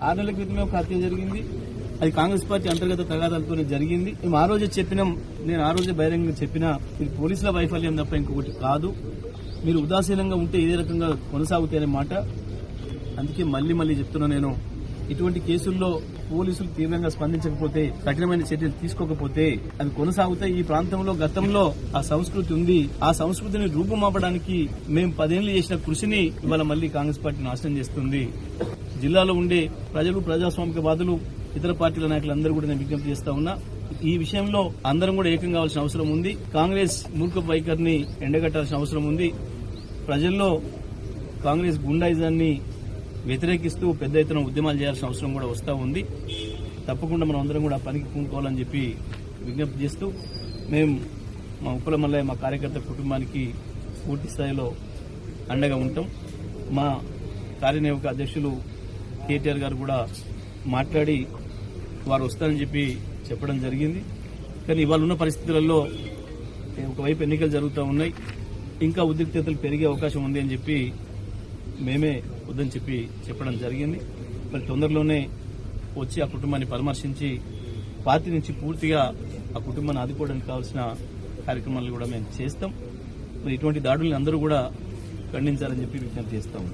6 నెలల క్రితమే ఒక హత్య జరిగింది. అది కాంగ్రెస్ పార్టీ అంతర్గత తగాదాలతోనే జరిగింది. మేము ఆ రోజే చెప్పినాం, నేను ఆ రోజే బహిరంగంగా చెప్పినా, ఇది పోలీసుల వైఫల్యం తప్ప ఇంకొకటి కాదు. మీరు ఉదాసీనంగా ఉంటే ఇదే రకంగా కొనసాగుతాయనే మాట. అందుకే మళ్లీ చెప్తున్నా, నేను ఇటువంటి కేసుల్లో పోలీసులు తీవ్రంగా స్పందించకపోతే, కఠినమైన చర్యలు తీసుకోకపోతే అది కొనసాగుతాయి. ఈ ప్రాంతంలో గతంలో ఆ సంస్కృతి ఉంది. ఆ సంస్కృతిని రూపుమాపడానికి మేము 10 ఏళ్లు చేసిన కృషిని ఇవాళ మళ్లీ కాంగ్రెస్ పార్టీ నాశనం చేస్తుంది. జిల్లాలో ఉండే ప్రజలు, ప్రజాస్వామికవాదులు, ఇతర పార్టీల నాయకులందరూ కూడా నేను విజ్ఞప్తి చేస్తా ఉన్నా, ఈ విషయంలో అందరం కూడా ఏకం కావాల్సిన అవసరం ఉంది. కాంగ్రెస్ మూర్ఖ వైఖరిని ఎండగట్టాల్సిన అవసరం ఉంది. ప్రజల్లో కాంగ్రెస్ గుండాయిజాన్ని వ్యతిరేకిస్తూ పెద్ద ఎత్తున ఉద్యమాలు చేయాల్సిన అవసరం కూడా వస్తూ ఉంది. తప్పకుండా మనం అందరం కూడా పనికి పూనుకోవాలని చెప్పి విజ్ఞప్తి చేస్తూ, మేము మా ఉప్పల మల్లయ్య, మా కార్యకర్త కుటుంబానికి పూర్తి స్థాయిలో అండగా ఉంటాం. మా కార్యనిర్వాహక అధ్యక్షులు కేటీఆర్ గారు కూడా మాట్లాడి వారు వస్తారని చెప్పి చెప్పడం జరిగింది. కానీ ఇవాళ ఉన్న పరిస్థితులలో ఒకవైపు ఎన్నికలు జరుగుతూ ఉన్నాయి, ఇంకా ఉద్రిక్తతలు పెరిగే అవకాశం ఉంది అని చెప్పి మేమే వద్దని చెప్పడం జరిగింది. మరి తొందరలోనే వచ్చి ఆ కుటుంబాన్ని పరామర్శించి పార్టీ నుంచి పూర్తిగా ఆ కుటుంబాన్ని ఆదుకోవడానికి కావాల్సిన కార్యక్రమాలు కూడా మేము చేస్తాం. మరి ఇటువంటి దాడుల్ని అందరూ కూడా ఖండించాలని చెప్పి విజ్ఞప్తి చేస్తాం.